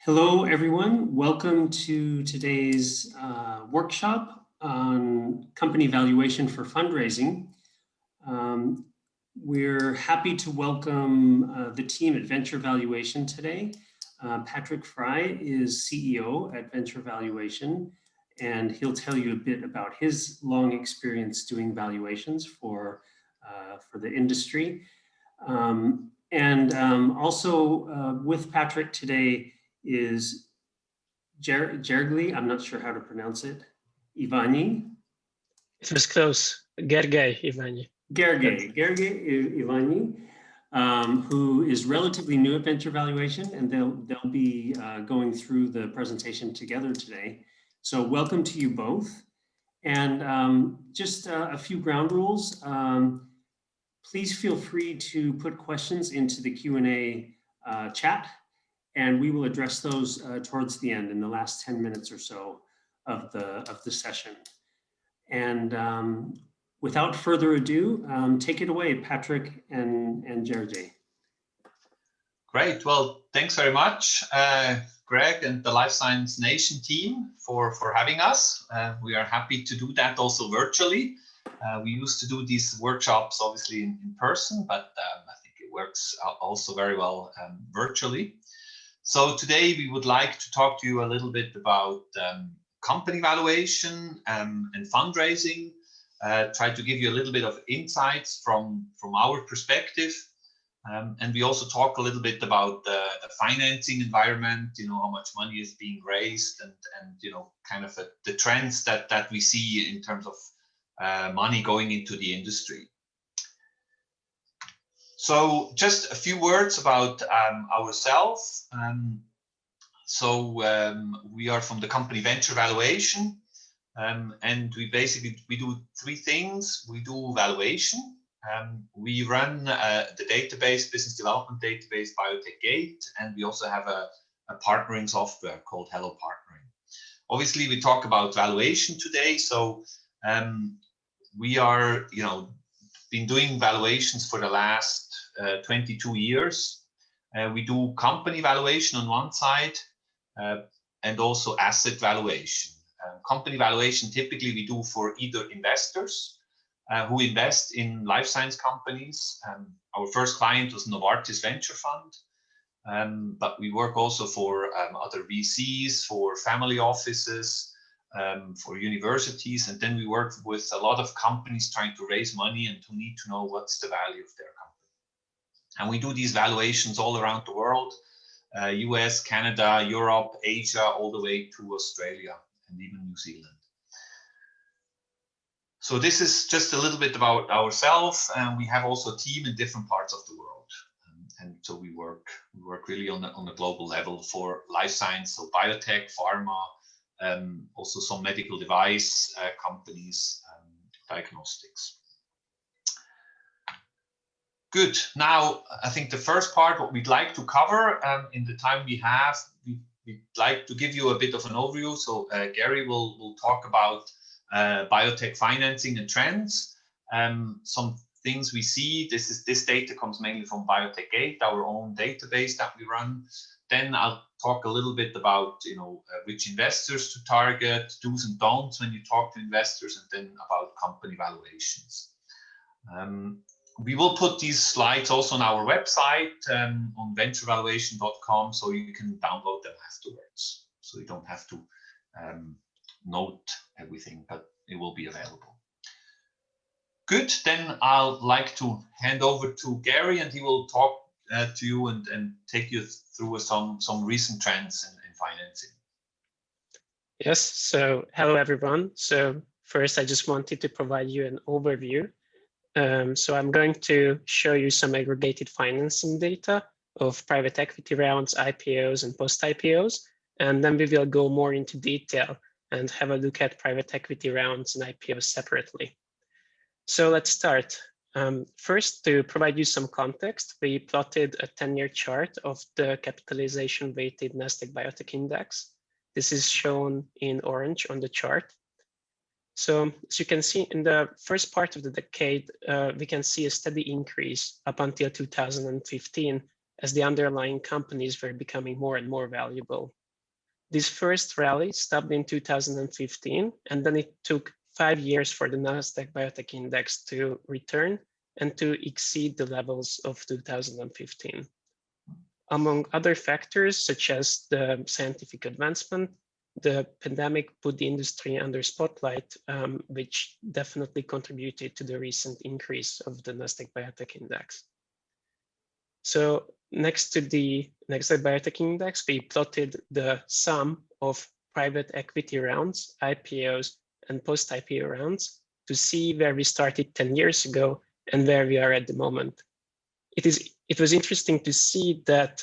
Hello, everyone. Welcome to today's workshop on company valuation for fundraising. We're happy to welcome the team at Venture Valuation today. Patrick Fry is CEO at Venture Valuation, and he'll tell you a bit about his long experience doing valuations for the industry. Also with Patrick today is Gergely, I'm not sure how to pronounce it, Ivani. It was close, Gergely Ivani. Gergely Ivani, who is relatively new at Venture Valuation, and they'll be going through the presentation together today. So welcome to you both. And just a few ground rules. Please feel free to put questions into the Q&A chat, and we will address those towards the end in the last 10 minutes or so of the session. And without further ado, take it away, Patrick and Gergely. Great. Well, thanks very much, Greg and the Life Science Nation team for having us. We are happy to do that also virtually. We used to do these workshops obviously in person, but I think it works also very well virtually. So today we would like to talk to you a little bit about company valuation and fundraising, try to give you a little bit of insights from our perspective. And we also talk a little bit about the financing environment, how much money is being raised and kind of the trends that we see in terms of money going into the industry. So just a few words about ourselves. We are from the company Venture Valuation, and we do three things. We do valuation. We run the database, business development database, Biotech Gate, and we also have a partnering software called Hello Partnering. Obviously, we talk about valuation today, so we are, been doing valuations for the last 22 years. We do company valuation on one side and also asset valuation. Company valuation typically we do for either investors who invest in life science companies. Our first client was Novartis Venture Fund, but we work also for other VCs, for family offices, for universities, and then we work with a lot of companies trying to raise money and who need to know what's the value of their company. And we do these valuations all around the world, US, Canada, Europe, Asia, all the way to Australia and even New Zealand. So this is just a little bit about ourselves, and we have also a team in different parts of the world. And so we work really on a global level for life science, so biotech, pharma, also some medical device companies, diagnostics. Good. Now, I think the first part, what we'd like to cover in the time we have, we'd like to give you a bit of an overview. So Gary will talk about biotech financing and trends. Some things we see, this data comes mainly from Biotech Gate, our own database that we run. Then I'll talk a little bit about which investors to target, do's and don'ts when you talk to investors, and then about company valuations. We will put these slides also on our website on venturevaluation.com, so you can download them afterwards. So you don't have to note everything, but it will be available. Good. Then I'll like to hand over to Gary, and he will talk to you and take you through some recent trends in financing. Yes, so hello everyone. So first I just wanted to provide you an overview. So I'm going to show you some aggregated financing data of private equity rounds, IPOs and post-IPOs, and then we will go more into detail and have a look at private equity rounds and IPOs separately. So let's start. First, to provide you some context, we plotted a 10-year chart of the capitalization weighted Nasdaq Biotech Index. This is shown in orange on the chart. So as you can see, in the first part of the decade, we can see a steady increase up until 2015, as the underlying companies were becoming more and more valuable. This first rally stopped in 2015, and then it took 5 years for the Nasdaq Biotech Index to return and to exceed the levels of 2015. Among other factors, such as the scientific advancement, the pandemic put the industry under spotlight, which definitely contributed to the recent increase of the Nasdaq Biotech Index. So next to the Nasdaq Biotech Index, we plotted the sum of private equity rounds, IPOs, and post-IPO rounds to see where we started 10 years ago and where we are at the moment. It was interesting to see that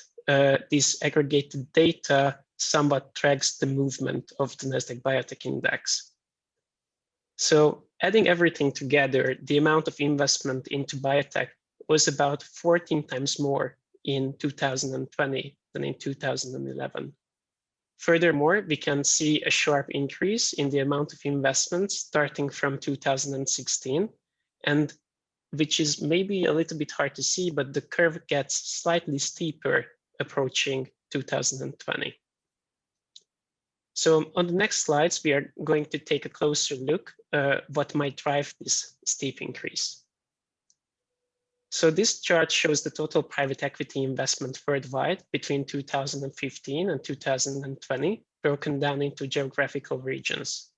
this aggregated data somewhat tracks the movement of the Nasdaq Biotech Index. So adding everything together, the amount of investment into biotech was about 14 times more in 2020 than in 2011. Furthermore, we can see a sharp increase in the amount of investments starting from 2016, and which is maybe a little bit hard to see, but the curve gets slightly steeper approaching 2020. So on the next slides, we are going to take a closer look what might drive this steep increase. So this chart shows the total private equity investment worldwide between 2015 and 2020, broken down into geographical regions.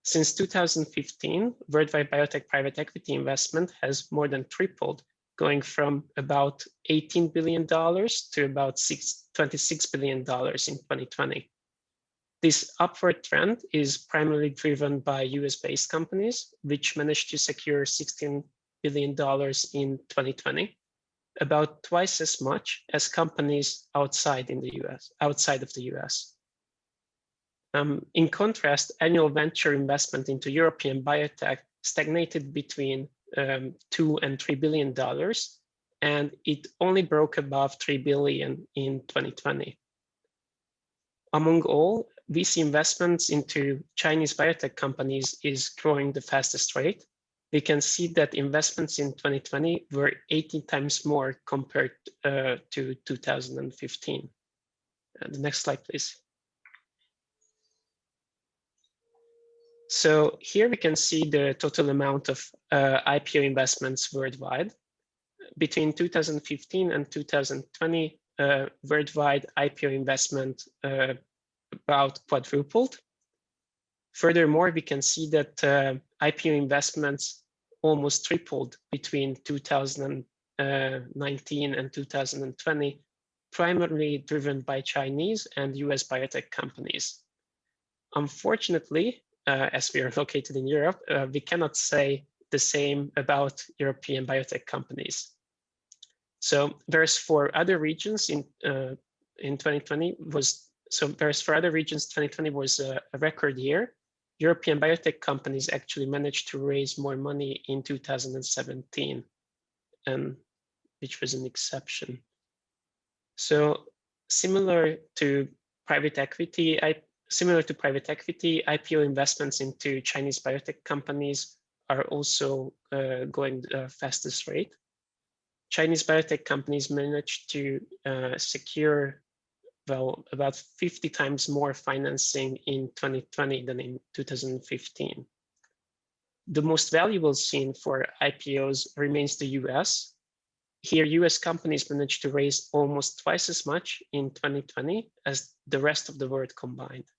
Since 2015, worldwide biotech private equity investment has more than tripled, going from about $18 billion to about $26 billion in 2020. This upward trend is primarily driven by US-based companies, which managed to secure $16 billion in 2020, about twice as much as companies outside of the US. In contrast, annual venture investment into European biotech stagnated between $2 and $3 billion, and it only broke above $3 billion in 2020. Among all, VC investments into Chinese biotech companies is growing the fastest rate. We can see that investments in 2020 were 18 times more compared to 2015. The next slide, please. So here we can see the total amount of IPO investments worldwide. Between 2015 and 2020, worldwide IPO investment about quadrupled. Furthermore, we can see that IPO investments almost tripled between 2019 and 2020, primarily driven by Chinese and US biotech companies. Unfortunately, as we are located in Europe, we cannot say the same about European biotech companies. So whereas for other regions in 2020 was a record year, European biotech companies actually managed to raise more money in 2017, which was an exception. So similar to private equity, IPO investments into Chinese biotech companies are also going the fastest rate. Chinese biotech companies managed to secure about 50 times more financing in 2020 than in 2015. The most valuable scene for IPOs remains the US. Here, US companies managed to raise almost twice as much in 2020 as the rest of the world combined,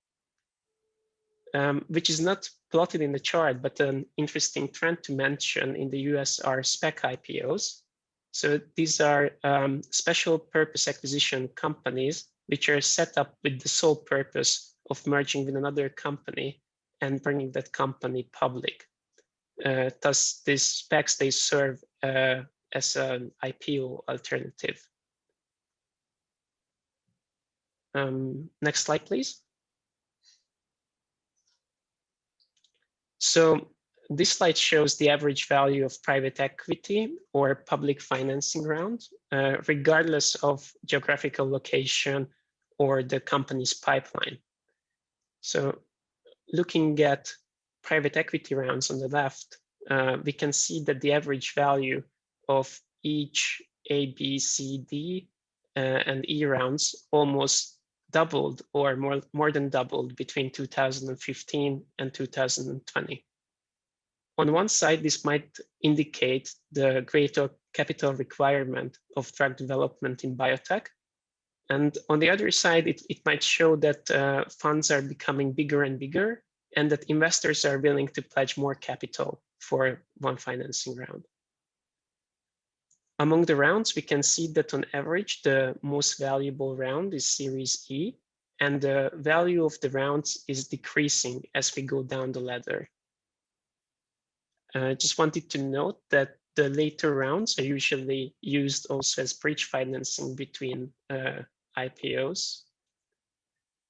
which is not plotted in the chart, but an interesting trend to mention in the US are SPAC IPOs. So these are special purpose acquisition companies which are set up with the sole purpose of merging with another company and bringing that company public. Thus, these SPACs, they serve as an IPO alternative. Next slide, please. So this slide shows the average value of private equity or public financing round, regardless of geographical location or the company's pipeline. So looking at private equity rounds on the left, we can see that the average value of each A, B, C, D and E rounds almost doubled or more than doubled between 2015 and 2020. On one side, this might indicate the greater capital requirement of drug development in biotech. And on the other side, it might show that funds are becoming bigger and bigger, and that investors are willing to pledge more capital for one financing round. Among the rounds, we can see that on average, the most valuable round is Series E, and the value of the rounds is decreasing as we go down the ladder. Just wanted to note that the later rounds are usually used also as bridge financing between IPOs.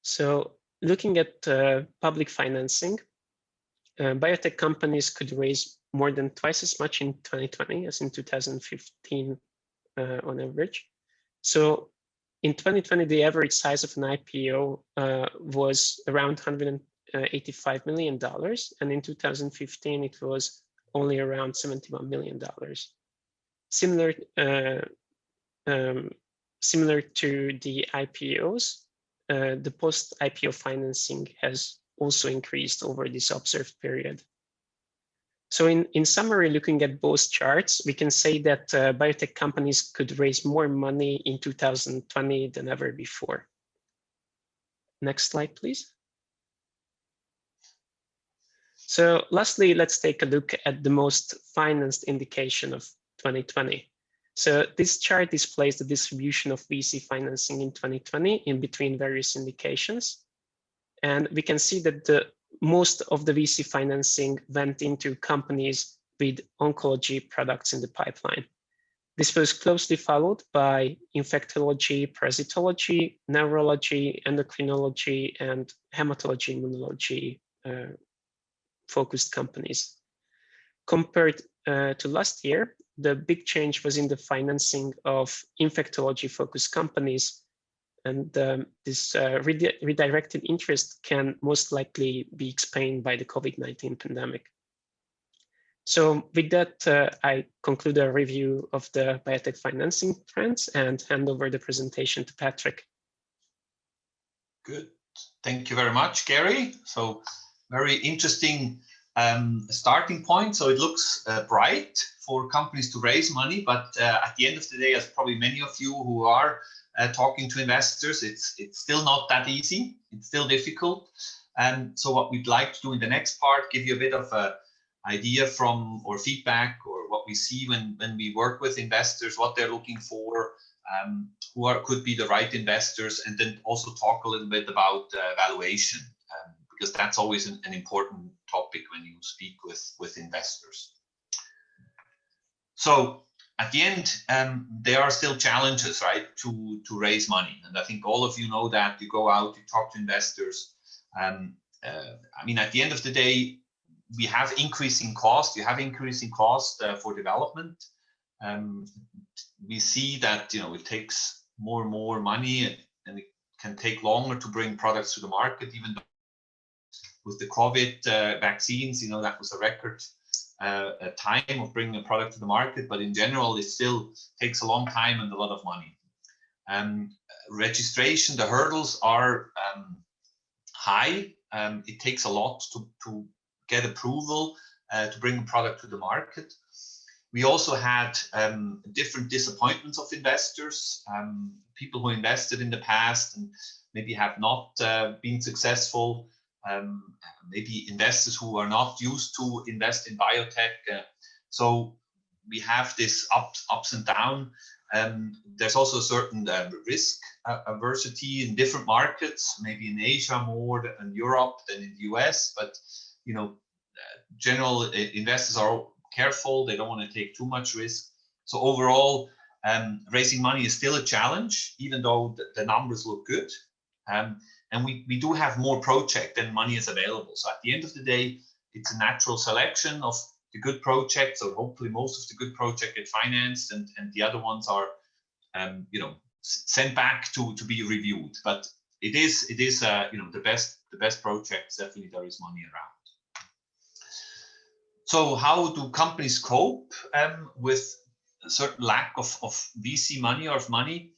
So looking at public financing, biotech companies could raise more than twice as much in 2020 as in 2015 on average. So in 2020, the average size of an IPO was around $185 million. And in 2015, it was only around $71 million. Similar to the IPOs, the post-IPO financing has also increased over this observed period. So in summary, looking at both charts, we can say that biotech companies could raise more money in 2020 than ever before. Next slide, please. So lastly, let's take a look at the most financed indication of 2020. So this chart displays the distribution of VC financing in 2020 in between various indications. And we can see that most of the VC financing went into companies with oncology products in the pipeline. This was closely followed by infectology, parasitology, neurology, endocrinology, and hematology immunology focused companies. Compared to last year, the big change was in the financing of infectology focused companies. And this redirected interest can most likely be explained by the COVID-19 pandemic. So with that, I conclude a review of the biotech financing trends and hand over the presentation to Patrick. Good. Thank you very much, Gary. So very interesting starting point. So it looks bright for companies to raise money, but at the end of the day, as probably many of you who are talking to investors, it's still not that easy. It's still difficult. And so what we'd like to do in the next part, give you a bit of a idea from or feedback or what we see when we work with investors, what they're looking for, who could be the right investors, and then also talk a little bit about valuation, because that's always an important topic when you speak with investors. So at the end, there are still challenges, right, to raise money. And I think all of you know that. You go out, you talk to investors. I mean, at the end of the day, we have increasing cost. You have increasing cost for development. We see that, you know, it takes more and more money, and it can take longer to bring products to the market. Even with the COVID vaccines, you know, that was a record time of bringing a product to the market, but in general, it still takes a long time and a lot of money. Registration, the hurdles are high. It takes a lot to get approval to bring a product to the market. We also had different disappointments of investors, people who invested in the past and maybe have not been successful. Maybe investors who are not used to invest in biotech. So we have this ups and downs. There's also a certain risk aversity in different markets, maybe in Asia more than in Europe than in the US. But you know, general investors are careful. They don't want to take too much risk. So overall, raising money is still a challenge, even though the numbers look good. And we do have more projects than money is available. So at the end of the day, it's a natural selection of the good projects. So hopefully most of the good projects get financed, and the other ones are, you know, sent back to be reviewed. But it is you know, the best projects, definitely there is money around. So how do companies cope with a certain lack of VC money or of money?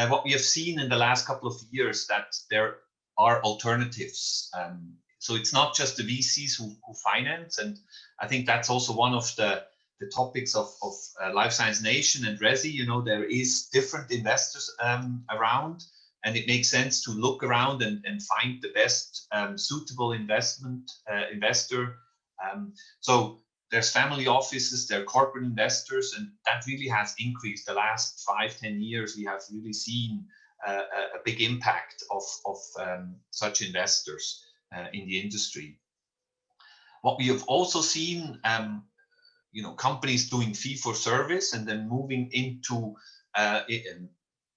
what we have seen in the last couple of years that there are alternatives. So it's not just the VCs who finance, and I think that's also one of the topics of Life Science Nation and Resi. You know, there is different investors around, and it makes sense to look around and find the best suitable investor. So there's family offices, there are corporate investors, and that really has increased the last 5-10 years. We have really seen a big impact of such investors in the industry. What we have also seen, you know, companies doing fee for service and then moving into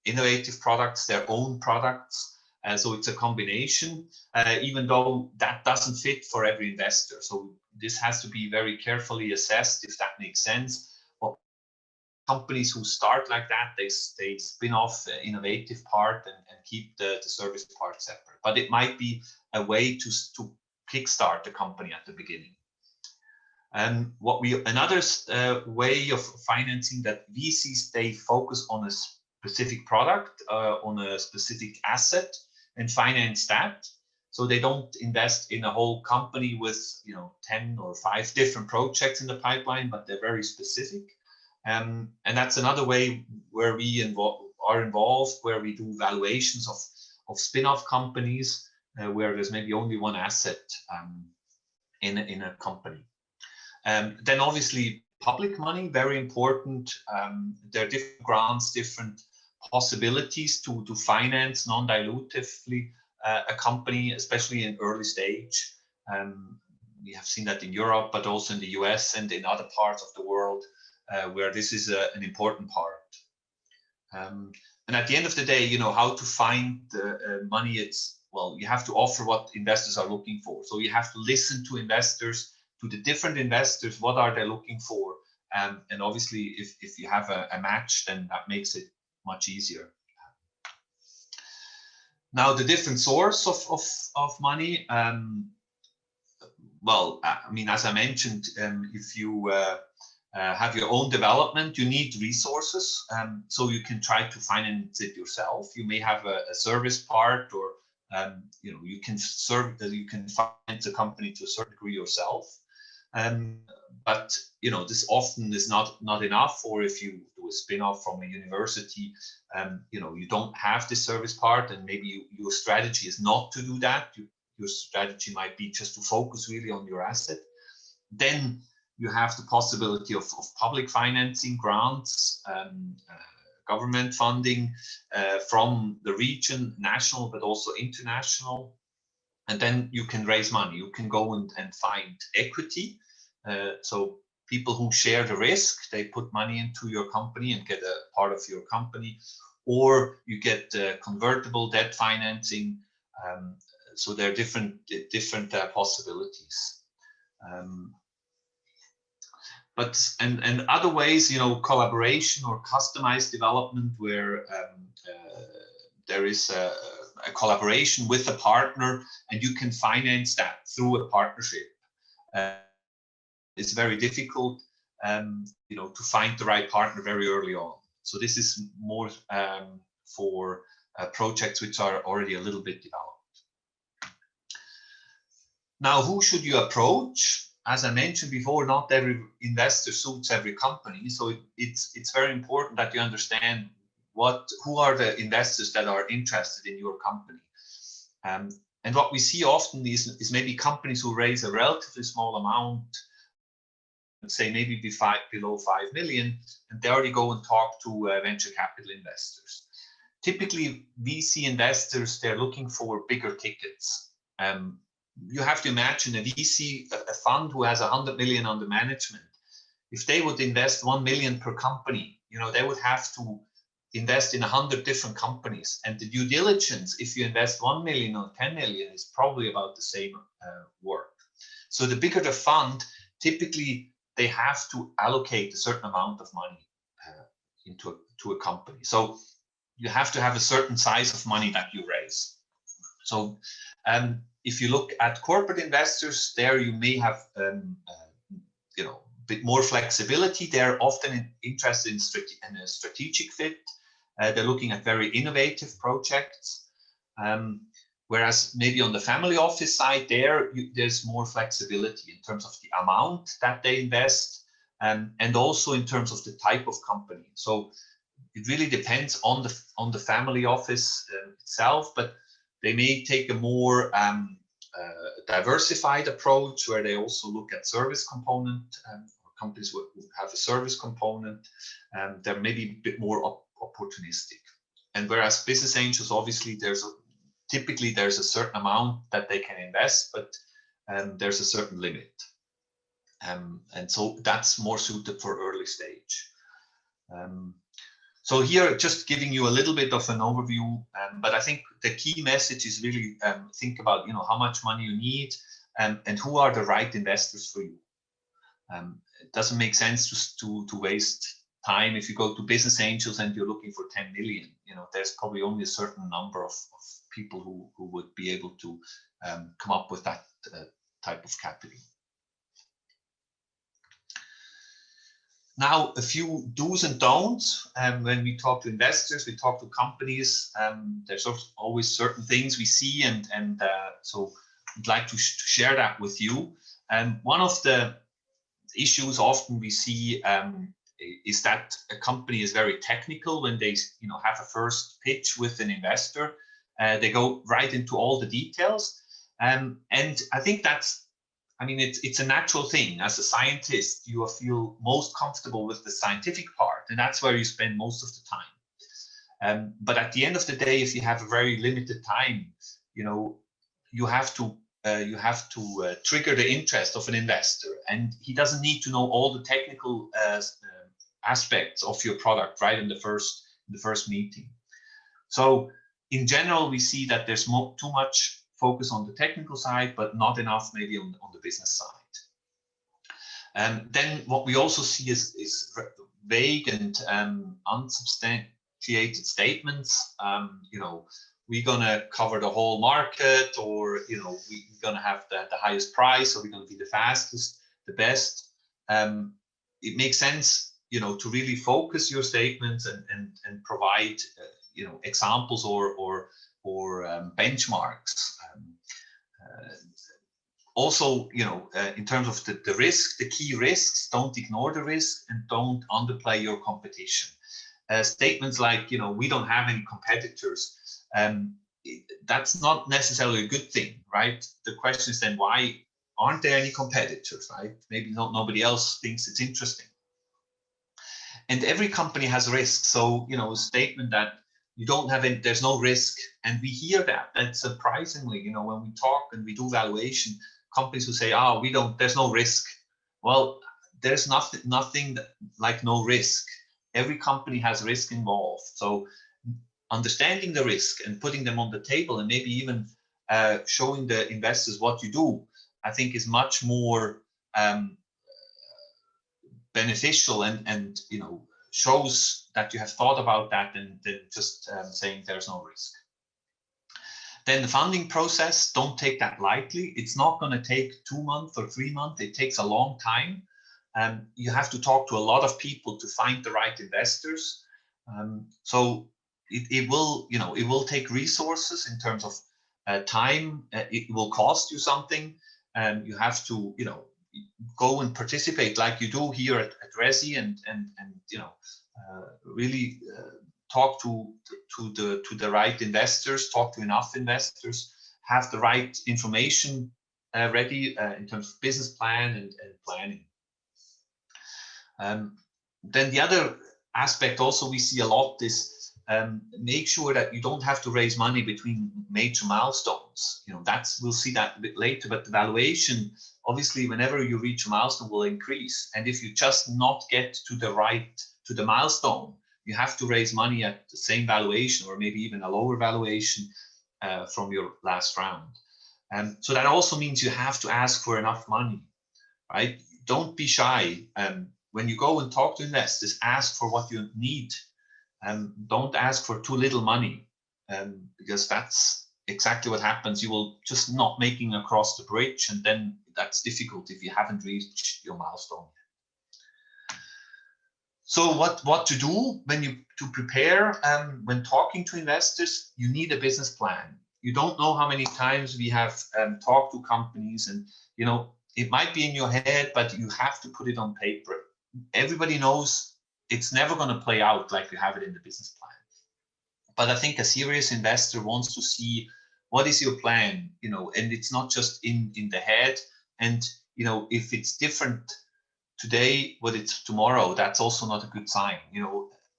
innovative products, their own products. So it's a combination, even though that doesn't fit for every investor. So this has to be very carefully assessed if that makes sense. Well, companies who start like that, they spin off the innovative part and keep the service part separate. But it might be a way to kickstart the company at the beginning. And another way of financing that VCs, they focus on a specific product, on a specific asset, and finance that. So they don't invest in a whole company with 10 or 5 different projects in the pipeline, but they're very specific. And that's another way where we are involved, where we do valuations of spin-off companies, where there's maybe only one asset in a company. Then obviously public money, very important. There are different grants, different possibilities to finance non-dilutively a company, especially in early stage. We have seen that in Europe, but also in the US and in other parts of the world where this is an important part. And at the end of the day, you know, how to find the money, well, you have to offer what investors are looking for. So you have to listen to investors, to the different investors, what are they looking for? And obviously, if you have a match, then that makes it much easier. Now, the different source of money, well, I mean, as I mentioned, if you have your own development, you need resources, so you can try to finance it yourself. You may have a service part, or you can finance a company to a certain degree yourself. But this often is not enough. Or if you do a spin-off from a university, you don't have the service part, and maybe your strategy is not to do that. Your strategy might be just to focus really on your asset. Then you have the possibility of public financing, grants, government funding from the region, national, but also international. And then you can raise money. You can go and find equity. So people who share the risk, they put money into your company and get a part of your company. Or you get convertible debt financing. So there are different possibilities. But other ways, collaboration or customized development, where there is a collaboration with a partner, and you can finance that through a partnership. It's very difficult, to find the right partner very early on. So this is more for projects which are already a little bit developed. Now, who should you approach? As I mentioned before, not every investor suits every company. So it's very important that you understand who are the investors that are interested in your company. And what we see often is maybe companies who raise a relatively small amount, let's say maybe below 5 million, and they already go and talk to venture capital investors. Typically, VC investors, they're looking for bigger tickets. You have to imagine a VC, a fund who has 100 million under management. If they would invest 1 million per company, they would have to invest in 100 different companies. And the due diligence, if you invest 1 million or 10 million, is probably about the same work. So the bigger the fund, typically they have to allocate a certain amount of money to a company. So you have to have a certain size of money that you raise. So if you look at corporate investors, there you may have a bit more flexibility. They're often interested in a strategic fit. They're looking at very innovative projects. Whereas maybe on the family office side, there's more flexibility in terms of the amount that they invest, and also in terms of the type of company. So it really depends on the family office itself, but they may take a more diversified approach where they also look at service component, or companies who have a service component. They're maybe a bit more opportunistic. And whereas business angels, obviously, typically there's a certain amount that they can invest, but there's a certain limit. And so that's more suited for early stage. So here, just giving you a little bit of an overview, but I think the key message is really think about, how much money you need, and who are the right investors for you. It doesn't make sense just to waste time if you go to business angels and you're looking for 10 million. There's probably only a certain number of people who would be able to come up with that type of capital. Now, a few do's and don'ts. When we talk to investors, we talk to companies, there's always certain things we see, and so I'd like to share that with you. One of the issues often we see is that a company is very technical when they have a first pitch with an investor. They go right into all the details, and I think it's a natural thing. As a scientist, you feel most comfortable with the scientific part, and that's where you spend most of the time. But at the end of the day, if you have a very limited time, you have to trigger the interest of an investor, and he doesn't need to know all the technical aspects of your product right in the first meeting. So in general, we see that there's too much focus on the technical side, but not enough maybe on the business side. And then what we also see is vague and unsubstantiated statements. We're gonna cover the whole market, or we're gonna have the highest price, or we're gonna be the fastest, the best. It makes sense, to really focus your statements and provide examples or benchmarks. Also, in terms of the risk, the key risks, don't ignore the risk and don't underplay your competition. Statements like, we don't have any competitors, that's not necessarily a good thing, right? The question is then, why aren't there any competitors, right? Maybe nobody else thinks it's interesting. And every company has risk. So, a statement that you don't have any, there's no risk, and we hear that. And surprisingly, when we talk and we do valuation, companies who say, there's no risk. Well, there's nothing like no risk. Every company has risk involved. So understanding the risk and putting them on the table, and maybe even showing the investors what you do, I think is much more beneficial and shows that you have thought about that than just saying there's no risk. Then the funding process, don't take that lightly. It's not going to take 2 months or 3 months. It takes a long time. You have to talk to a lot of people to find the right investors. So it will take resources in terms of time. It will cost you something, and you have to go and participate like you do here at Resi, and really talk to the right investors, talk to enough investors, have the right information ready in terms of business plan and planning. Then the other aspect also we see a lot is make sure that you don't have to raise money between major milestones. We'll see that a bit later, but the valuation, obviously, whenever you reach a milestone, will increase. And if you just not get to the milestone, you have to raise money at the same valuation, or maybe even a lower valuation from your last round. So that also means you have to ask for enough money, right? Don't be shy. When you go and talk to investors, ask for what you need. Don't ask for too little money, because that's exactly what happens. You will just not making across the bridge, and then that's difficult if you haven't reached your milestone. So what to do to prepare when talking to investors? You need a business plan. You don't know how many times we have talked to companies, and it might be in your head, but you have to put it on paper. Everybody knows it's never going to play out like you have it in the business plan. But I think a serious investor wants to see what is your plan, and it's not just in the head. And if it's different today, what it's tomorrow, that's also not a good sign.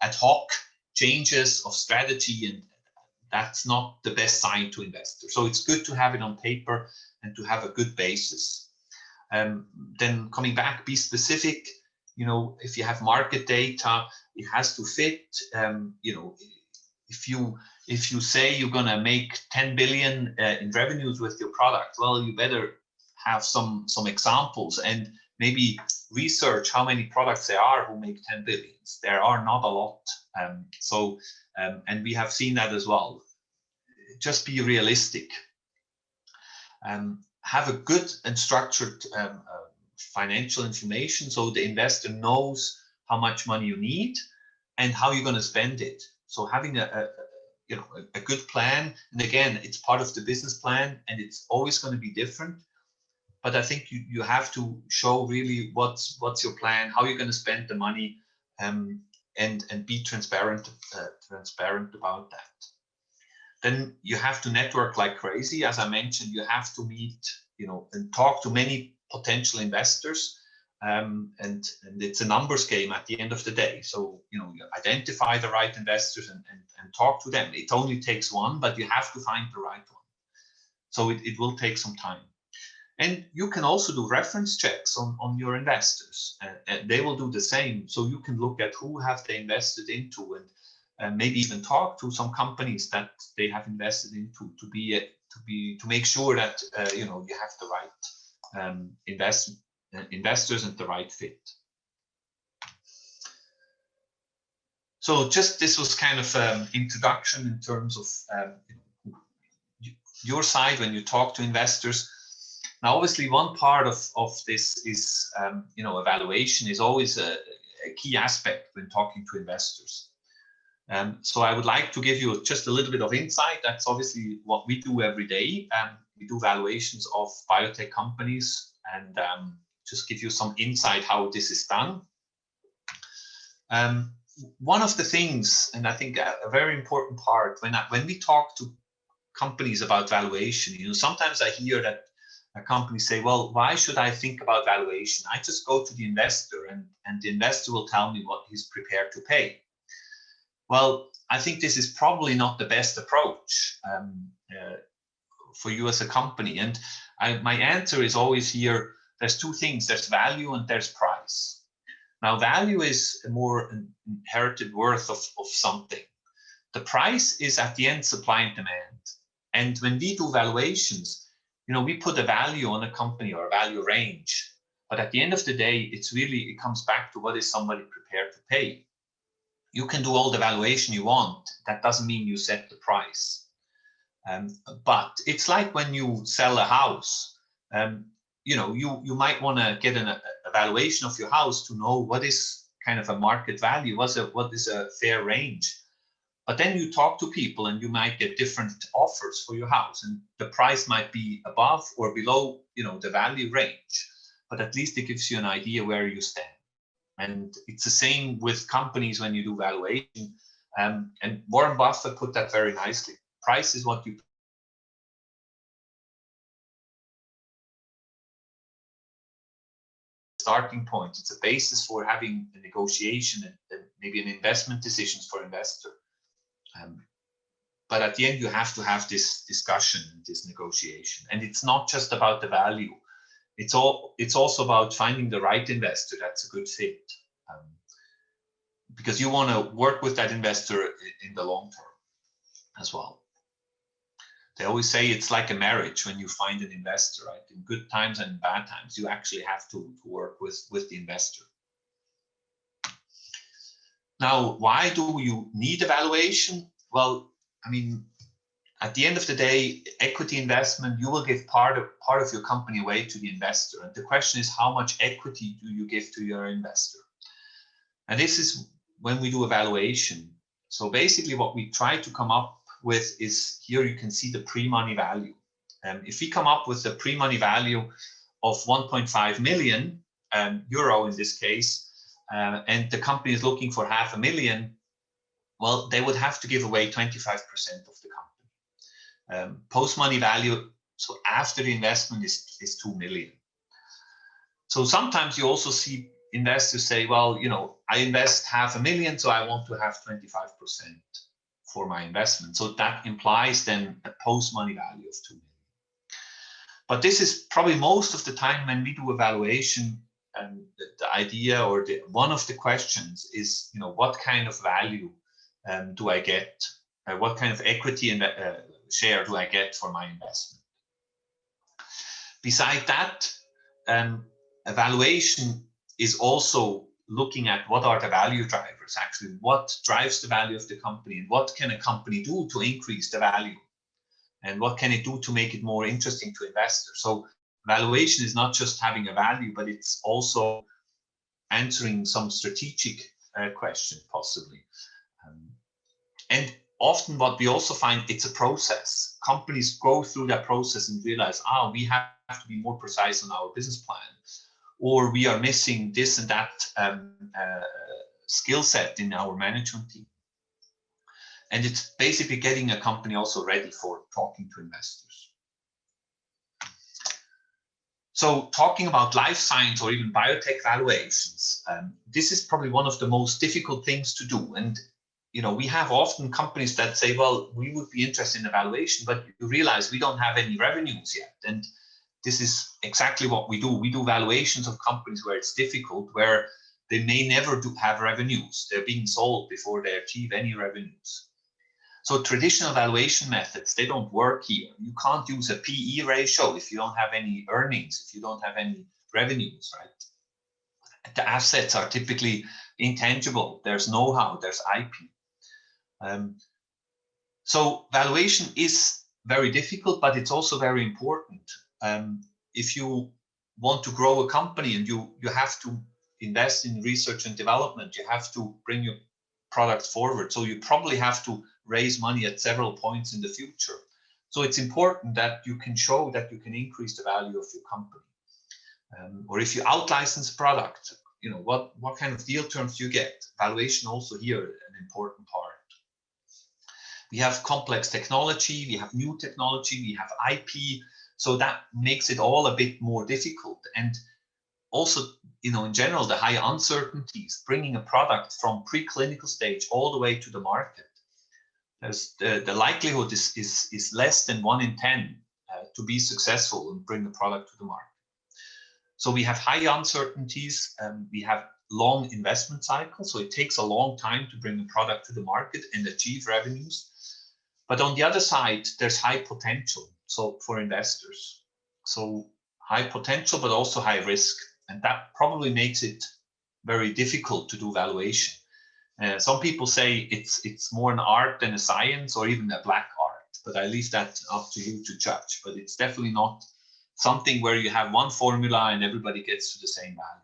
Ad hoc changes of strategy, and that's not the best sign to investors. So it's good to have it on paper and to have a good basis. Then coming back, be specific. If you have market data, it has to fit. If you say you're gonna make 10 billion in revenues with your product, well, you better have some examples and maybe research how many products there are who make 10 billions. There are not a lot. And we have seen that as well. Just be realistic. Have a good and structured financial information so the investor knows how much money you need and how you're going to spend it. So having a good plan, and again, it's part of the business plan, and it's always going to be different. But I think you have to show really what's your plan, how you're going to spend the money, and be transparent about that. Then you have to network like crazy. As I mentioned, you have to meet, and talk to many potential investors, and it's a numbers game at the end of the day. So you identify the right investors and talk to them. It only takes one, but you have to find the right one. So it will take some time. And you can also do reference checks on your investors, and they will do the same. So you can look at who have they invested into, and maybe even talk to some companies that they have invested into to make sure that you have the right investors and the right fit. So this was kind of introduction in terms of your side when you talk to investors. Now, obviously, one part of this is, evaluation is always a key aspect when talking to investors. So I would like to give you just a little bit of insight. That's obviously what we do every day. We do valuations of biotech companies, and just give you some insight how this is done. One of the things, and I think a very important part, when we talk to companies about valuation, sometimes I hear that a company say, well, why should I think about valuation? I just go to the investor and the investor will tell me what he's prepared to pay. Well, I think this is probably not the best approach for you as a company. And my answer is always here, there's two things, there's value and there's price. Now, value is a more inherited worth of something. The price is at the end supply and demand. And when we do valuations, we put a value on a company or a value range, but at the end of the day, it comes back to what is somebody prepared to pay. You can do all the valuation you want. That doesn't mean you set the price. But it's like when you sell a house, you might want to get an evaluation of your house to know what is kind of a market value, what is a fair range. But then you talk to people and you might get different offers for your house, and the price might be above or below, the value range. But at least it gives you an idea where you stand. And it's the same with companies when you do valuation. And Warren Buffett put that very nicely. Price is what you starting point. It's a basis for having a negotiation and maybe an investment decisions for investor. But at the end, you have to have this discussion, this negotiation. And it's not just about the value. It's also about finding the right investor that's a good fit. Because you want to work with that investor in the long term as well. They always say it's like a marriage when you find an investor, right? In good times and bad times, you actually have to work with the investor. Now, why do you need evaluation? Well, I mean, at the end of the day, equity investment, you will give part of your company away to the investor. And the question is, how much equity do you give to your investor? And this is when we do evaluation. So basically what we try to come up with is, here you can see the pre-money value. If we come up with a pre-money value of 1.5 million euro in this case, and the company is looking for 500,000, well, they would have to give away 25% of the company. Post-money value, so after the investment, is 2 million. So sometimes you also see investors say, well, you know, I invest 500,000, so I want to have 25% for my investment. So that implies then a post-money value of 2 million. But this is probably most of the time when we do evaluation, and the idea or one of the questions is, you know, what kind of value do I get? What kind of equity and share do I get for my investment? Beside that, evaluation is also looking at what are the value drivers, actually, what drives the value of the company, and what can a company do to increase the value, and what can it do to make it more interesting to investors. So valuation is not just having a value, but it's also answering some strategic question, possibly. And often what we also find, it's a process. Companies go through that process and realize, we have to be more precise on our business plan, or we are missing this and that skill set in our management team. And it's basically getting a company also ready for talking to investors. So talking about life science or even biotech valuations, this is probably one of the most difficult things to do. And you know, we have often companies that say, well, we would be interested in evaluation, but you realize we don't have any revenues yet. And this is exactly what we do. We do valuations of companies where it's difficult, where they may never have revenues. They're being sold before they achieve any revenues. So traditional valuation methods, they don't work here. You can't use a PE ratio if you don't have any earnings, if you don't have any revenues, right? The assets are typically intangible. There's know-how, there's IP. So valuation is very difficult, but it's also very important. If you want to grow a company and you have to invest in research and development, you have to bring your product forward. So you probably have to raise money at several points in the future. So it's important that you can show that you can increase the value of your company. Or if you out-license a product, you know, what kind of deal terms you get. Valuation also here an important part. We have complex technology, we have new technology, we have IP. So that makes it all a bit more difficult. And also, you know, in general, the high uncertainties, bringing a product from preclinical stage all the way to the market. There's the likelihood is less than 1 in 10 to be successful and bring the product to the market. So we have high uncertainties, we have long investment cycles. So it takes a long time to bring a product to the market and achieve revenues. But on the other side, there's high potential. So for investors, so high potential, but also high risk. And that probably makes it very difficult to do valuation. Some people say it's more an art than a science, or even a black art, but I leave that up to you to judge. But it's definitely not something where you have one formula and everybody gets to the same value.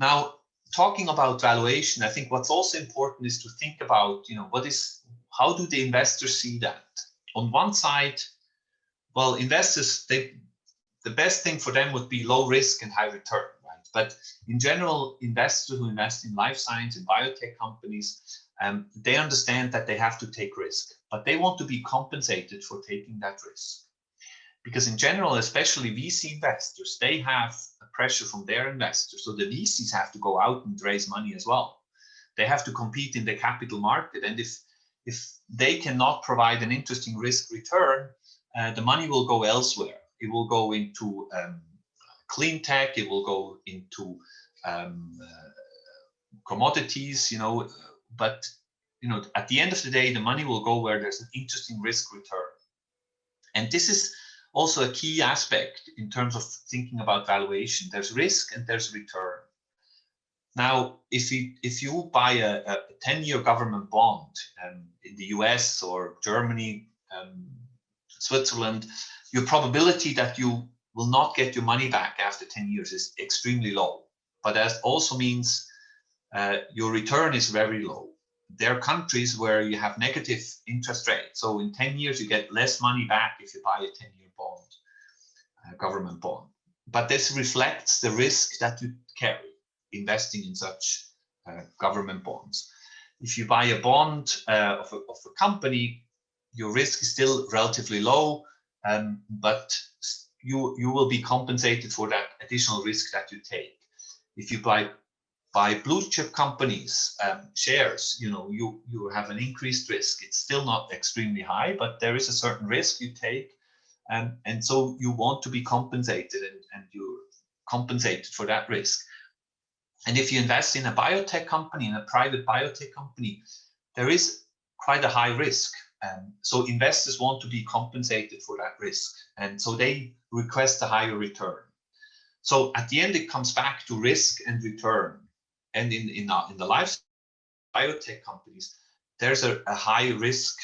Now, talking about valuation, I think what's also important is to think about, you know, how do the investors see that? On one side, well, investors, the best thing for them would be low risk and high return, right? But in general, investors who invest in life science and biotech companies, they understand that they have to take risk, but they want to be compensated for taking that risk. Because in general, especially VC investors, they have a pressure from their investors. So the VCs have to go out and raise money as well. They have to compete in the capital market. And if they cannot provide an interesting risk return, the money will go elsewhere. It will go into clean tech. It will go into commodities, you know. But, you know, at the end of the day, the money will go where there's an interesting risk return. And this is also a key aspect in terms of thinking about valuation. There's risk and there's return. Now, if you buy a 10-year government bond in the US or Germany, Switzerland, your probability that you will not get your money back after 10 years is extremely low. but that also means your return is very low. There are countries where you have negative interest rates. So in 10 years, you get less money back if you buy a 10-year bond, government bond. But this reflects the risk that you carry investing in such government bonds. If you buy a bond of a company, your risk is still relatively low, but you will be compensated for that additional risk that you take. If you buy blue chip companies shares, you have an increased risk. It's still not extremely high, but there is a certain risk you take, and so you want to be compensated, and you're compensated for that risk. And if you invest in a biotech company, in a private biotech company, there is quite a high risk. So investors want to be compensated for that risk, and so they request a higher return. So at the end, it comes back to risk and return. And in the life biotech companies, there's a high risk,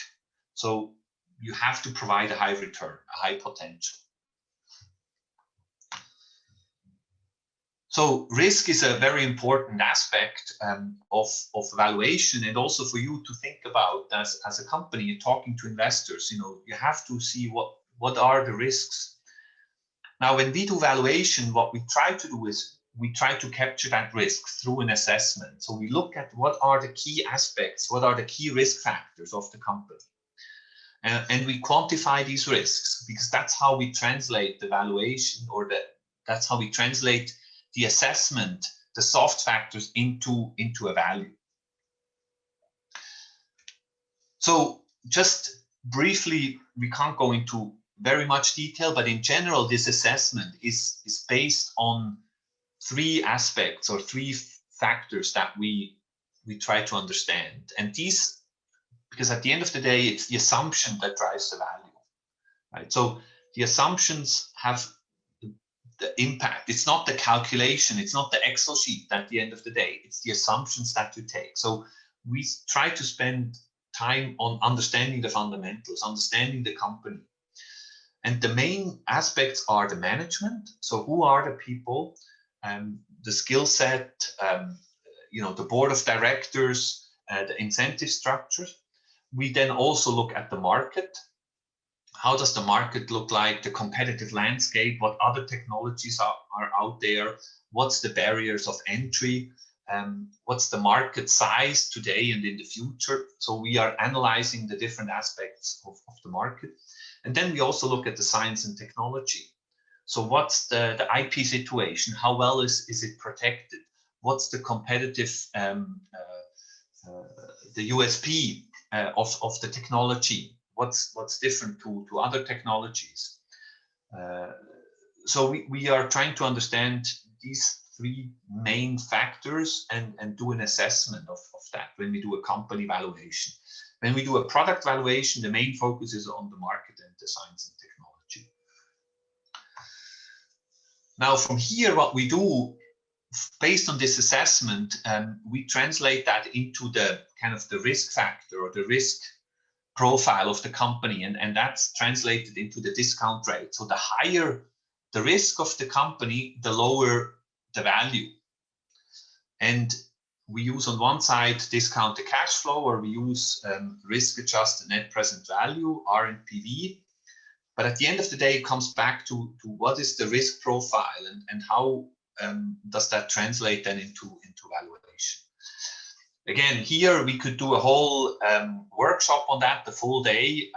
so you have to provide a high return, a high potential. So risk is a very important aspect of valuation, and also for you to think about as a company talking to investors. You have to see what are the risks. Now, when we do valuation, what we try to do is we try to capture that risk through an assessment. So we look at what are the key aspects, what are the key risk factors of the company. And we quantify these risks, because that's how we translate the valuation, or that's how we translate the assessment, the soft factors into a value. So just briefly, we can't go into very much detail, but in general, this assessment is based on three aspects or three factors that we try to understand. And these, because at the end of the day, it's the assumption that drives the value, right? So the assumptions have the impact. It's not the calculation, it's not the Excel sheet at the end of the day, it's the assumptions that you take. So we try to spend time on understanding the fundamentals, understanding the company. And the main aspects are the management. So who are the people, the skill set, the board of directors, the incentive structures. We then also look at the market. How does the market look like? The competitive landscape, what other technologies are out there? What's the barriers of entry? What's the market size today and in the future? So we are analyzing the different aspects of the market. And then we also look at the science and technology. So what's the IP situation? How well is it protected? What's the competitive, the USP of the technology? What's different to other technologies? So we are trying to understand these three main factors and do an assessment of that when we do a company valuation. When we do a product valuation, the main focus is on the market and the science and technology. Now, from here, what we do based on this assessment, we translate that into the kind of the risk factor or the risk profile of the company, and that's translated into the discount rate. So the higher the risk of the company, the lower the value. And we use on one side discount the cash flow, or we use risk-adjusted net present value, RNPV. But at the end of the day, it comes back to what is the risk profile, and how does that translate then into valuation. Again, here we could do a whole workshop on that, the full day.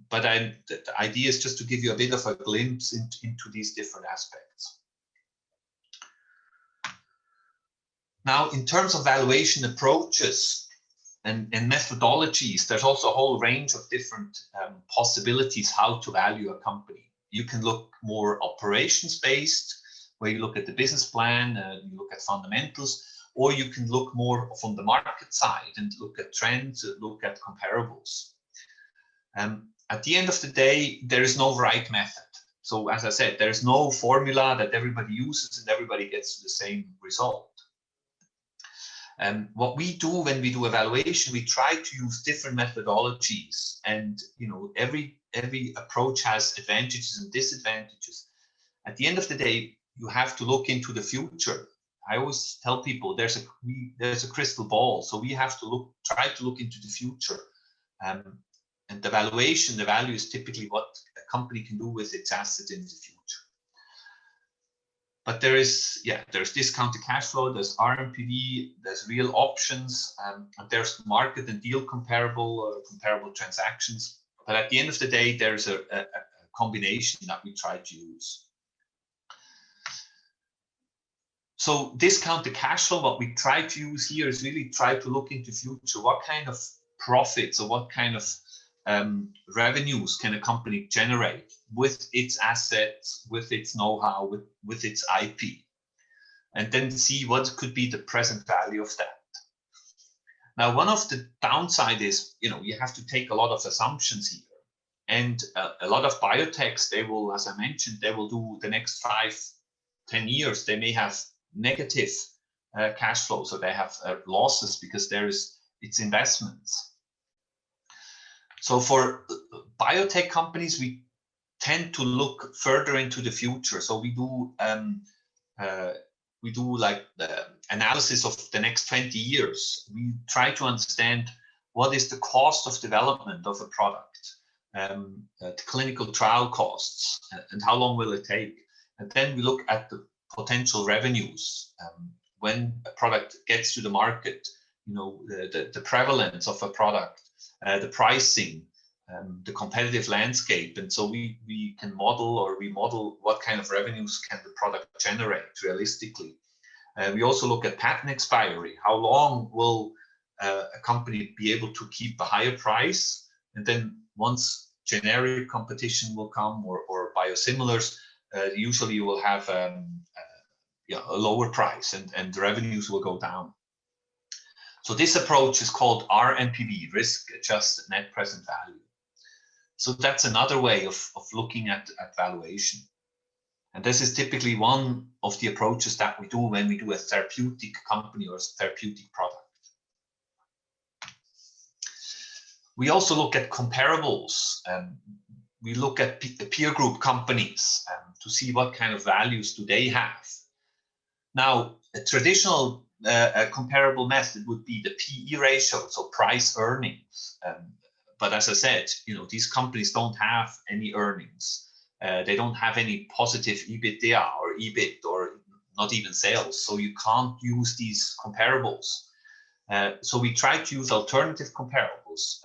But the idea is just to give you a bit of a glimpse into these different aspects. Now, in terms of valuation approaches and methodologies, there's also a whole range of different possibilities how to value a company. You can look more operations-based, where you look at the business plan, you look at fundamentals, or you can look more from the market side and look at trends, look at comparables. At the end of the day, there is no right method. So as I said, there is no formula that everybody uses and everybody gets to the same result. What we do when we do evaluation, we try to use different methodologies, and every approach has advantages and disadvantages. At the end of the day, you have to look into the future I always tell people there's a crystal ball, so we have to try to look into the future. And the valuation, the value is typically what a company can do with its assets in the future. But there's discounted cash flow, there's RNPV, there's real options, and there's market and deal comparable transactions. But at the end of the day, there's a combination that we try to use. So discounted cash flow, what we try to use here is really try to look into future. What kind of profits or what kind of revenues can a company generate with its assets, with its know-how, with its IP, and then see what could be the present value of that. Now, one of the downside is, you have to take a lot of assumptions here, and a lot of biotechs, they will, as I mentioned, they will do the next 5-10 years, they may have negative cash flow, so they have losses because it's investments. So for biotech companies, we tend to look further into the future. So we do like the analysis of the next 20 years. We try to understand what is the cost of development of a product, the clinical trial costs, and how long will it take. And then we look at the potential revenues when a product gets to the market. The prevalence of a product, the pricing, the competitive landscape, and so we can remodel what kind of revenues can the product generate realistically. We also look at patent expiry. How long will a company be able to keep a higher price, and then once generic competition will come or biosimilars, usually you will have a lower price and the revenues will go down. So this approach is called RNPV, risk-adjusted net present value. So that's another way of looking at valuation. And this is typically one of the approaches that we do when we do a therapeutic company or a therapeutic product. We also look at comparables. We look at peer group companies to see what kind of values do they have. Now, a traditional a comparable method would be the PE ratio, so price earnings. But as I said, these companies don't have any earnings. They don't have any positive EBITDA or EBIT or not even sales. So you can't use these comparables. So we try to use alternative comparables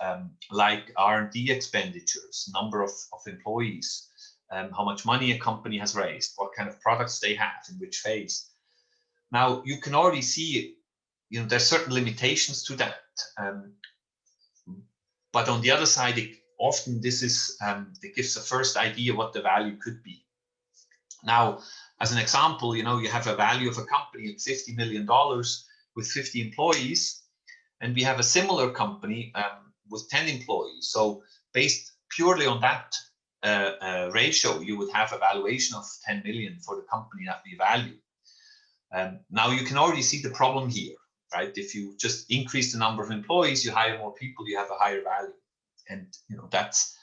like R&D expenditures, number of employees, how much money a company has raised, what kind of products they have, in which phase. Now, you can already see, there's certain limitations to that. But on the other side, often this is, it gives a first idea what the value could be. Now, as an example, you have a value of a company at $50 million with 50 employees, and we have a similar company with 10 employees. So based purely on that ratio, you would have a valuation of 10 million for the company that we value. Now you can already see the problem here, right? If you just increase the number of employees, you hire more people, you have a higher value. And that's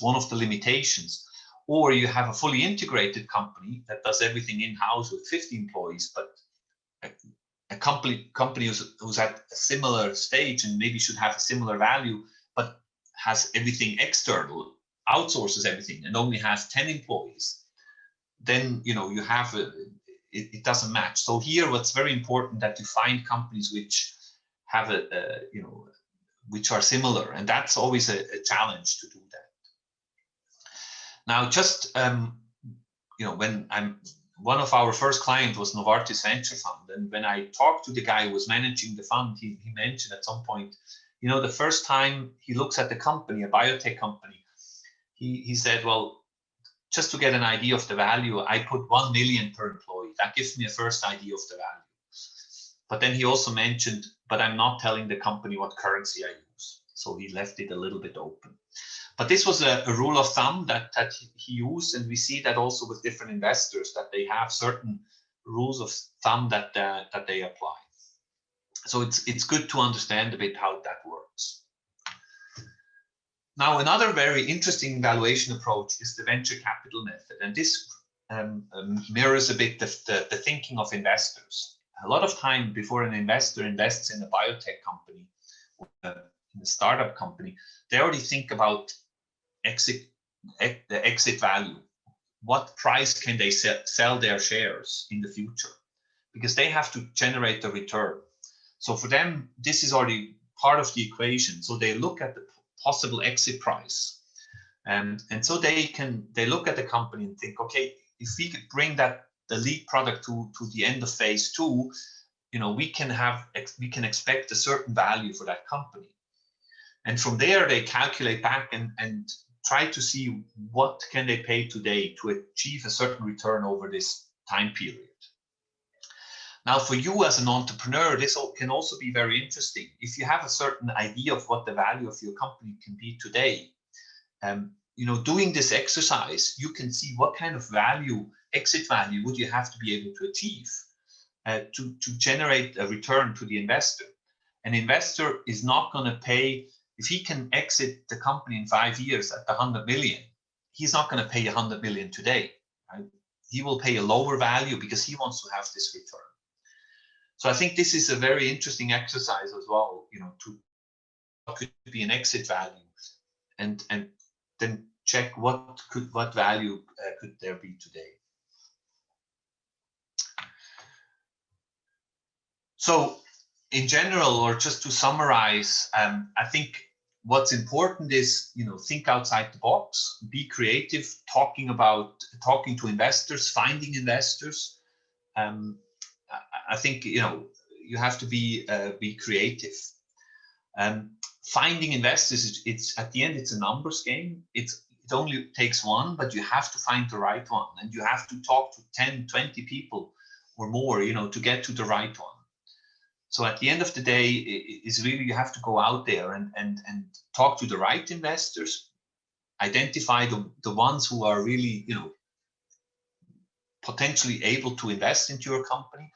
one of the limitations. Or you have a fully integrated company that does everything in-house with 50 employees, but a company who's at a similar stage and maybe should have a similar value, but has everything external, outsources everything, and only has 10 employees, then you have it doesn't match. So here, what's very important that you find companies which have which are similar, and that's always a challenge to do that. Now, just when one of our first clients was Novartis Venture Fund, and when I talked to the guy who was managing the fund, he mentioned at some point, the first time he looks at the company, a biotech company, he said, well, just to get an idea of the value, I put 1 million per employee. That gives me a first idea of the value. But then he also mentioned, but I'm not telling the company what currency I use. So he left it a little bit open. But this was a rule of thumb that he used, and we see that also with different investors, that they have certain rules of thumb that they apply. So it's good to understand a bit how that works. Now, another very interesting valuation approach is the venture capital method, and this mirrors a bit the thinking of investors. a lot of time before an investor invests in a biotech company, in a startup company, they already think about the exit value. What price can they sell their shares in the future? Because they have to generate a return. So for them, this is already part of the equation. So they look at the possible exit price, and so they look at the company and think, okay, if we could bring the lead product to the end of phase 2, we can expect a certain value for that company. And from there, they calculate back and try to see what can they pay today to achieve a certain return over this time period. Now, for you as an entrepreneur, this can also be very interesting. If you have a certain idea of what the value of your company can be today, doing this exercise, you can see what kind of exit value would you have to be able to achieve to generate a return to the investor. An investor is not going to pay, if he can exit the company in 5 years at 100 million, he's not going to pay 100 million today, right? He will pay a lower value because he wants to have this return. So I think this is a very interesting exercise as well, to what could be an exit value, and then check what value could there be today. So in general, or just to summarize, I think what's important is, think outside the box, be creative, talking to investors, finding investors. I think, you have to be creative. Finding investors, it's at the end, it's a numbers game. It only takes one, but you have to find the right one, and you have to talk to 10, 20 people or more, to get to the right one. So at the end of the day, is really, you have to go out there and talk to the right investors, identify the ones who are really, potentially able to invest into your company.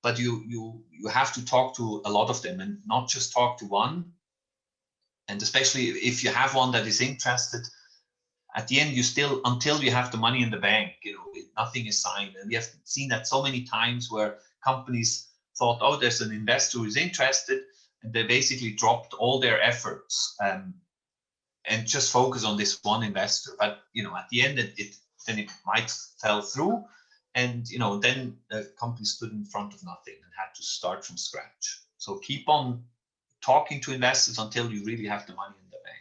But you have to talk to a lot of them and not just talk to one. And especially if you have one that is interested, at the end, until you have the money in the bank, nothing is signed. And we have seen that so many times where companies thought, oh, there's an investor who's interested, and they basically dropped all their efforts and just focus on this one investor. But at the end, it might fell through, and then the company stood in front of nothing and had to start from scratch. So keep on talking to investors until you really have the money in the bank.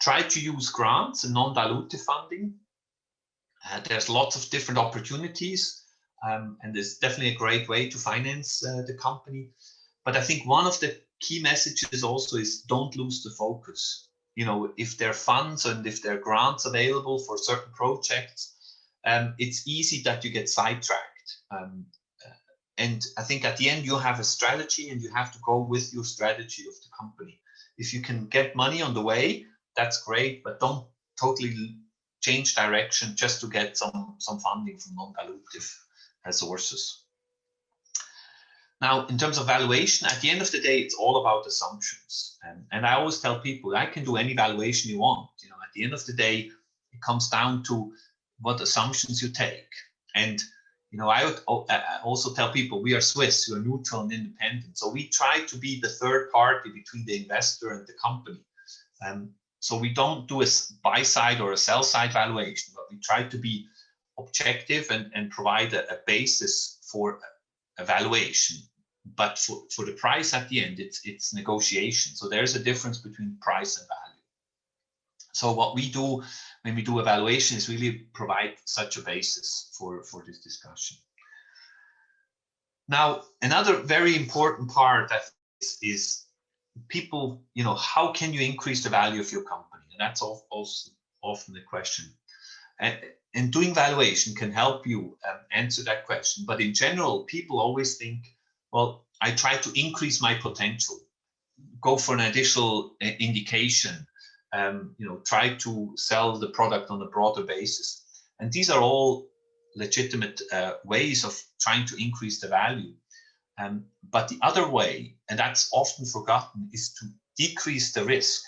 Try to use grants and non-dilutive funding. There's lots of different opportunities. And there's definitely a great way to finance the company. But I think one of the key messages also is, don't lose the focus. If there are funds and if there are grants available for certain projects, it's easy that you get sidetracked. And I think at the end, you have a strategy and you have to go with your strategy of the company. If you can get money on the way, that's great, but don't totally change direction just to get some funding from non-dilutive sources. Now, in terms of valuation, at the end of the day, it's all about assumptions. And I always tell people, I can do any valuation you want. At the end of the day, it comes down to what assumptions you take. And I would also tell people, we are Swiss, we are neutral and independent. So we try to be the third party between the investor and the company. So we don't do a buy side or a sell side valuation, but we try to be objective and provide a basis for a valuation. But for the price at the end, it's negotiation. So there's a difference between price and value. So what we do when we do evaluation is really provide such a basis for this discussion. Now, another very important part is people, how can you increase the value of your company? And that's also often the question. And doing valuation can help you answer that question. But in general, people always think, well, I try to increase my potential, go for an additional indication, try to sell the product on a broader basis. And these are all legitimate ways of trying to increase the value. But the other way, and that's often forgotten, is to decrease the risk.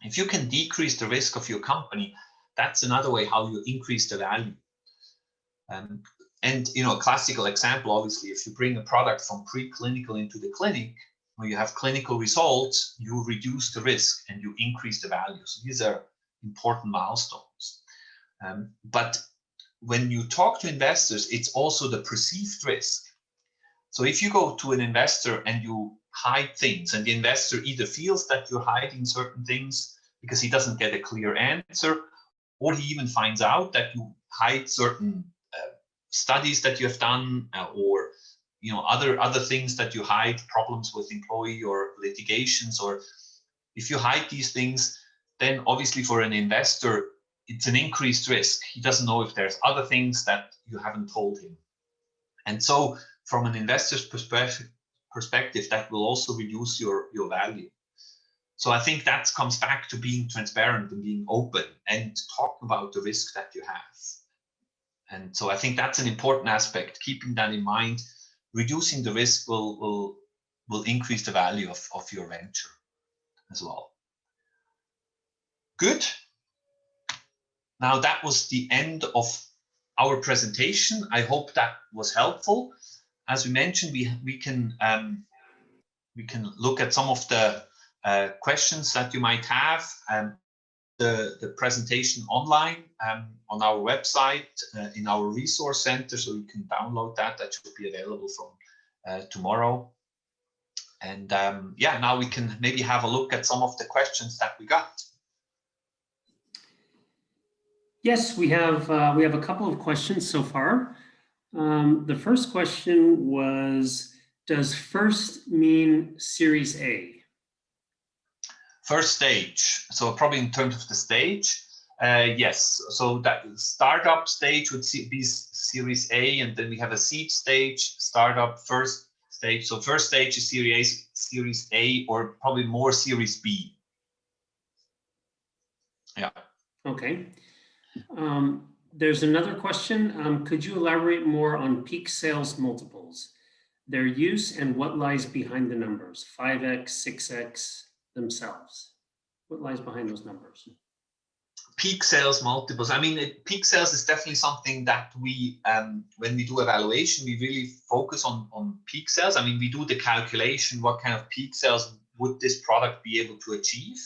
If you can decrease the risk of your company, that's another way how you increase the value. And a classical example, obviously, if you bring a product from preclinical into the clinic, when you have clinical results, you reduce the risk and you increase the value. So these are important milestones. But when you talk to investors, it's also the perceived risk. So if you go to an investor and you hide things, and the investor either feels that you're hiding certain things because he doesn't get a clear answer, or he even finds out that you hide certain studies that you have done, or other things that you hide, problems with employee or litigations, or if you hide these things, then obviously for an investor, it's an increased risk. He doesn't know if there's other things that you haven't told him. And so from an investor's perspective, that will also reduce your value. So I think that comes back to being transparent and being open and talk about the risk that you have. And so I think that's an important aspect, keeping that in mind. Reducing the risk will increase the value of your venture as well. Good. Now that was the end of our presentation. I hope that was helpful. As we mentioned, we can look at some of the questions that you might have. The presentation online on our website in our resource center, so you can download that. That should be available from tomorrow. And yeah, now we can maybe have a look at some of the questions that we got. Yes, we have a couple of questions so far. The first question was, does first mean Series A? First stage, so probably in terms of the stage, yes. So that startup stage would be Series A, and then we have a seed stage, startup, first stage. So first stage is Series A, or probably more Series B. Yeah. Okay. There's another question. Could you elaborate more on peak sales multiples, their use, and what lies behind the numbers, 5x, 6x themselves? What lies behind those numbers? Peak sales multiples. I mean, peak sales is definitely something that we, when we do evaluation, we really focus on peak sales. I mean, we do the calculation, what kind of peak sales would this product be able to achieve?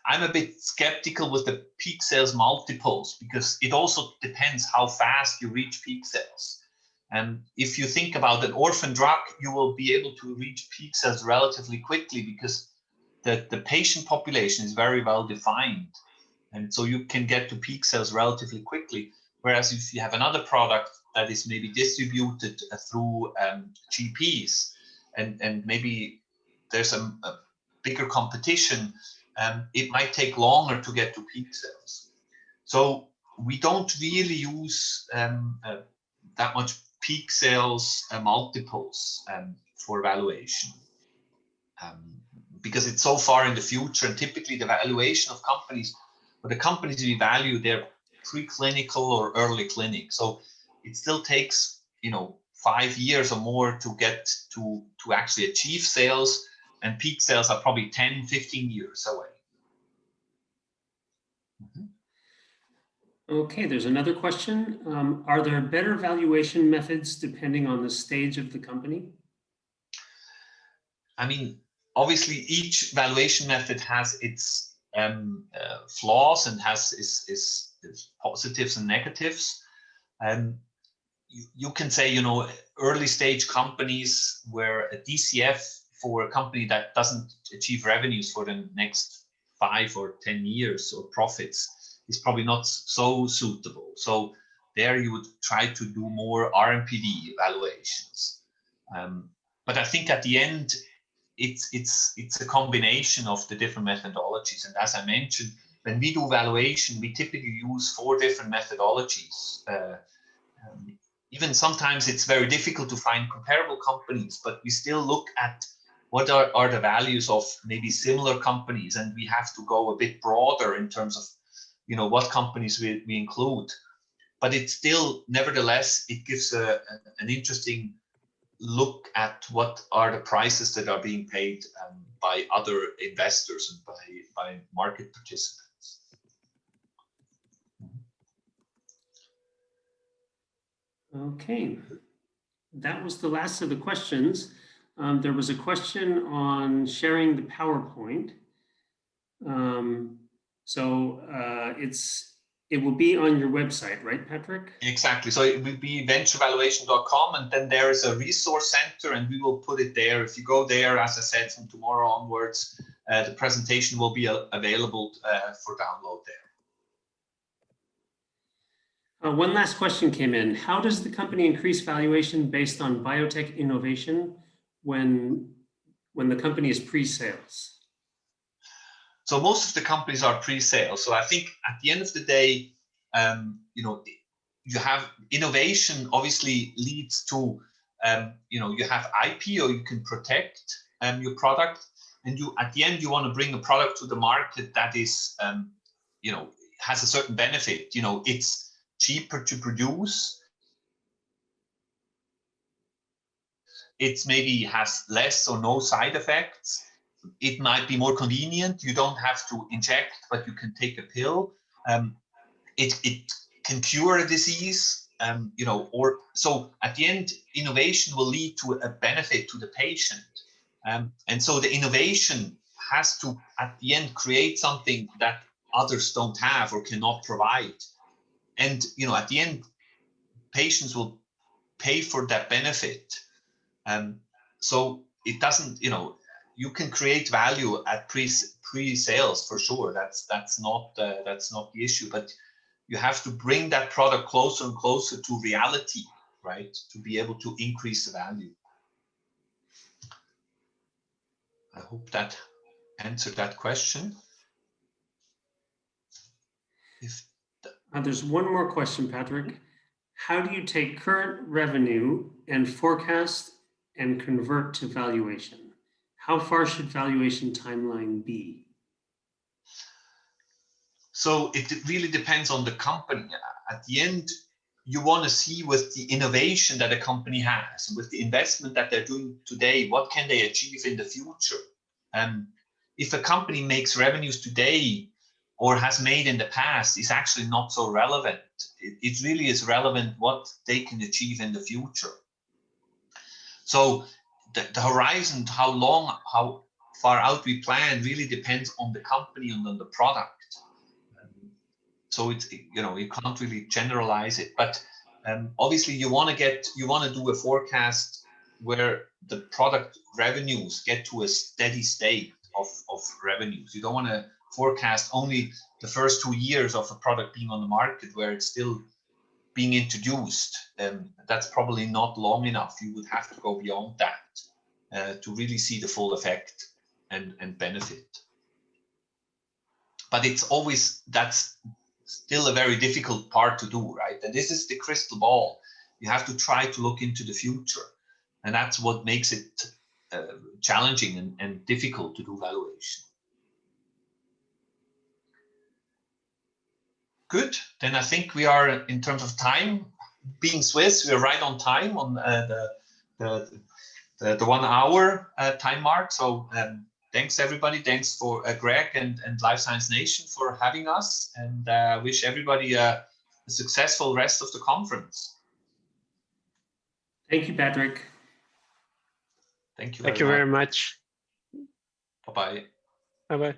I'm a bit skeptical with the peak sales multiples, because it also depends how fast you reach peak sales. And if you think about an orphan drug, you will be able to reach peak sales relatively quickly, because the patient population is very well defined. And so you can get to peak sales relatively quickly. Whereas if you have another product that is maybe distributed through GPs, and maybe there's a bigger competition, it might take longer to get to peak sales. So we don't really use that much peak sales multiples for valuation, because it's so far in the future, and typically the valuation of companies, or the companies we value, they're preclinical or early clinic. So it still takes 5 years or more to get to actually achieve sales, and peak sales are probably 10, 15 years away. Okay, there's another question. Are there better valuation methods depending on the stage of the company? I mean, obviously each valuation method has its flaws and has its positives and negatives. You can say, early stage companies where a DCF for a company that doesn't achieve revenues for the next 5 or 10 years, or profits, is probably not so suitable. So there you would try to do more RMPD valuations. But I think at the end, it's a combination of the different methodologies. And as I mentioned, when we do valuation, we typically use 4 different methodologies. Even sometimes it's very difficult to find comparable companies, but we still look at what are the values of maybe similar companies, and we have to go a bit broader in terms of what companies we include. But it's still, nevertheless, it gives an interesting look at what are the prices that are being paid by other investors and by market participants. Okay, that was the last of the questions. There was a question on sharing the PowerPoint. It will be on your website, right, Patrick? Exactly. So it will be venturevaluation.com, and then there is a resource center, and we will put it there. If you go there, as I said, from tomorrow onwards, the presentation will be available for download there. One last question came in. How does the company increase valuation based on biotech innovation when the company is pre-sales? So most of the companies are pre-sale. So I think at the end of the day, you have innovation obviously leads to, you have IP, or you can protect your product, and at the end you want to bring a product to the market that is, has a certain benefit. It's cheaper to produce. It maybe has less or no side effects. It might be more convenient. You don't have to inject, but you can take a pill. It can cure a disease, or so at the end, innovation will lead to a benefit to the patient. And so the innovation has to, at the end, create something that others don't have or cannot provide. And, at the end, patients will pay for that benefit. So it doesn't, you can create value at pre-sales for sure. That's not the issue, but you have to bring that product closer and closer to reality, right, to be able to increase the value. I hope that answered that question. There's one more question, Patrick. How do you take current revenue and forecast and convert to valuation? How far should valuation timeline be? So it really depends on the company. At the end, you want to see with the innovation that a company has, with the investment that they're doing today, what can they achieve in the future? If a company makes revenues today or has made in the past, is actually not so relevant. It really is relevant what they can achieve in the future. So the horizon, how far out we plan, really depends on the company and on the product. So it's, you can't really generalize it, but obviously you want to do a forecast where the product revenues get to a steady state of revenues. You don't want to forecast only the first 2 years of a product being on the market where it's still being introduced. That's probably not long enough. You would have to go beyond that to really see the full effect and benefit. But that's still a very difficult part to do, right? And this is the crystal ball. You have to try to look into the future. And that's what makes it challenging and difficult to do valuation. Good. Then I think we are, in terms of time, being Swiss, we're right on time on the 1 hour time mark. So thanks everybody. Thanks for Greg and Life Science Nation for having us, and wish everybody a successful rest of the conference. Thank you, Patrick. Thank you. Thank you very much. Bye-bye. Bye-bye.